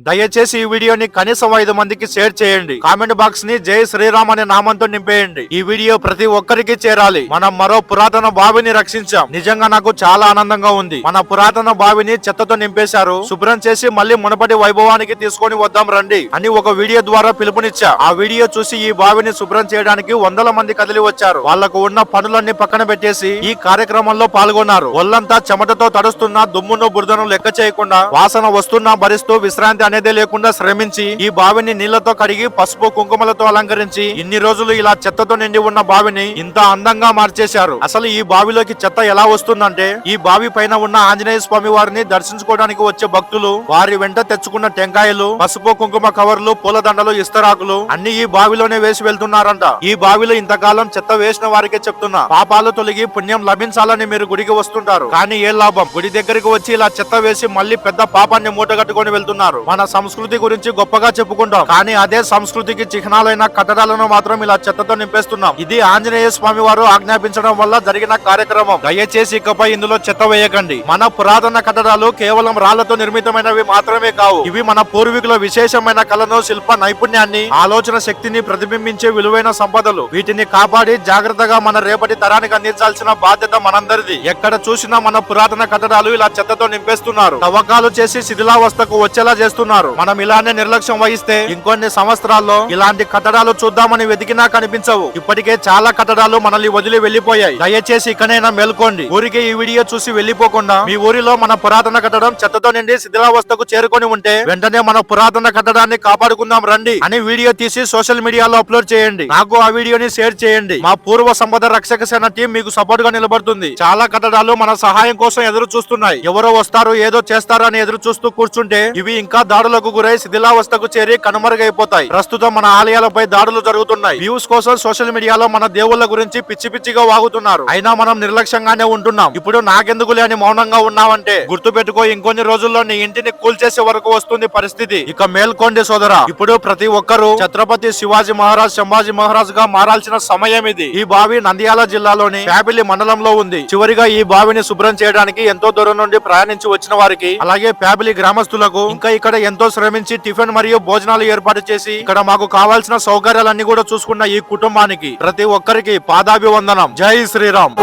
దయచేసి ఈ వీడియోని కనీసం 5 మందికి షేర్ చేయండి. కామెంట్ బాక్స్ ని జై శ్రీరామ్ అనే నామంతో నింపేయండి. ఈ వీడియో ప్రతి ఒక్కరికి చేరాలి. మనం మరో పురాతన బావిని రక్షించాం. నిజంగా నాకు చాలా ఆనందంగా ఉంది. మన పురాతన బావిని చెత్తతో నింపేశారు. శుభ్రం చేసి మళ్ళీ మునపటి వైభవానికి తీసుకొని వద్దాం రండి అని ఒక వీడియో ద్వారా పిలుపునిచ్చా. ఆ వీడియో చూసి ఈ బావిని శుభ్రం చేయడానికి వందల మంది కదిలి వచ్చారు. వాళ్లకు ఉన్న పనులన్నీ పక్కన పెట్టేసి ఈ కార్యక్రమంలో పాల్గొన్నారు. ఒళ్లంతా చెమటతో తడుస్తున్న దుమ్మును బురదను లెక్క చేయకుండా, వాసన వస్తున్నా భరిస్తూ, విశ్రాంతి అనేదే లేకుండా శ్రమించి ఈ బావిని నీళ్లతో కడిగి పసుపు కుంకుమలతో అలంకరించి ఇన్ని రోజులు ఇలా చెత్తతో నిండి ఉన్న బావిని ఇంత అందంగా మార్చేశారు. అసలు ఈ బావిలోకి చెత్త ఎలా వస్తుందంటే, ఈ బావి పైన ఉన్న ఆంజనేయ స్వామి వారిని దర్శించుకోవడానికి వచ్చే భక్తులు వారి వెంట తెచ్చుకున్న టెంకాయలు, పసుపు కుంకుమ కవర్లు, పూలదండలు, ఇస్తరాకులు అన్ని ఈ బావిలోనే వేసి వెళ్తున్నారంట. ఈ బావిలో ఇంతకాలం చెత్త వేసిన వారికే చెప్తున్నా, పాపాలు తొలగి పుణ్యం లభించాలని మీరు గుడికి వస్తుంటారు. కానీ ఏ లాభం? గుడి దగ్గరికి వచ్చి ఇలా చెత్త వేసి మళ్ళీ పెద్ద పాపాన్ని మూటగట్టుకొని వెళ్తున్నారు. మన సంస్కృతి గురించి గొప్పగా చెప్పుకుంటాం, కానీ అదే సంస్కృతికి చిహ్నాలైన కట్టడాలను మాత్రం ఇలా చెత్తతో నింపేస్తున్నాం. ఇది ఆంజనేయ స్వామి వారు ఆజ్ఞాపించడం వల్ల జరిగిన కార్యక్రమం. దయచేసి ఇకపై ఇందులో చెత్త వేయకండి. మన పురాతన కట్టడాలు కేవలం రాళ్లతో నిర్మితమైనవి మాత్రమే కావు. ఇవి మన పూర్వీకుల విశేషమైన కళను, శిల్ప నైపుణ్యాన్ని, ఆలోచన శక్తిని ప్రతిబింబించే విలువైన సంపదలు. వీటిని కాపాడి జాగ్రత్తగా మన రేపటి తరానికి అందించాల్సిన బాధ్యత మనందరిది. ఎక్కడ చూసినా మన పురాతన కట్టడాలు ఇలా చెత్తతో నింపేస్తున్నారు. తవ్వకాలు చేసి శిథిలావస్థకు వచ్చేలా చేస్తున్నారు. మనం ఇలానే నిర్లక్ష్యం వహిస్తే ఇంకొన్ని సంవత్సరాల్లో ఇలాంటి కట్టడాలు చూద్దామని వెతికినా కనిపించవు. ఇప్పటికే చాలా కట్టడాలు మనల్ని వదిలి వెళ్లిపోయాయి. దయచేసి ఇకనైనా మేల్కోండి. ఊరికే ఈ వీడియో చూసి వెళ్లిపోకుండా, మీ ఊరిలో మన పురాతన కట్టడం చెత్తతో నిండి శిథిలావస్థకు చేరుకొని ఉంటే వెంటనే మన పురాతన కట్టడాన్ని కాపాడుకుందాం రండి అని వీడియో తీసి సోషల్ మీడియాలో అప్లోడ్ చేయండి. నాకు ఆ వీడియోని షేర్ చేయండి. మా పూర్వ సంపద రక్షక సేన టీం మీకు సపోర్ట్ గా నిలబడుతుంది. చాలా కట్టడాలు మన సహాయం కోసం ఎదురు చూస్తున్నాయి. ఎవరో వస్తారు, ఏదో చేస్తారు అని ఎదురు చూస్తూ కూర్చుంటే ఇవి ఇంకా దాడులకు గురై శిథిలావస్థకు చేరి కనుమరుగైపోతాయి. ప్రస్తుతం మన ఆలయాలపై దాడులు జరుగుతున్నాయి. వ్యూస్ కోసం సోషల్ మీడియాలో మన దేవుళ్ళ గురించి పిచ్చి పిచ్చిగా వాగుతున్నారు. అయినా మనం నిర్లక్ష్యంగానే ఉంటున్నాం. ఇప్పుడు నాకెందుకులే అని మౌనంగా ఉన్నామంటే గుర్తు పెట్టుకో, ఇంకొన్ని రోజుల్లో నీ ఇంటిని కూల్చేసే వరకు వస్తుంది పరిస్థితి. ఇక మేల్కోండి సోదరా. ఇప్పుడు ప్రతి ఒక్కరూ ఛత్రపతి శివాజీ మహారాజ్, సంభాజీ మహారాజ్ గా మారాల్సిన సమయం ఇది. ఈ బావి నంద్యాల జిల్లాలోని ప్యాపిలి మండలంలో ఉంది. చివరిగా ఈ బావిని శుభ్రం చేయడానికి ఎంతో దూరం నుండి ప్రయాణించి వచ్చిన వారికి, అలాగే ప్యాపిలి గ్రామస్తులకు, ఇంకా ఇక్కడ ఎంతో శ్రమించి టిఫిన్ మరియు భోజనాలు ఏర్పాటు చేసి ఇక్కడ మాకు కావాల్సిన సౌకర్యాలన్నీ కూడా చూసుకున్న ఈ కుటుంబానికి ప్రతి ఒక్కరికి పాదాభివందనం. జై శ్రీరామ్.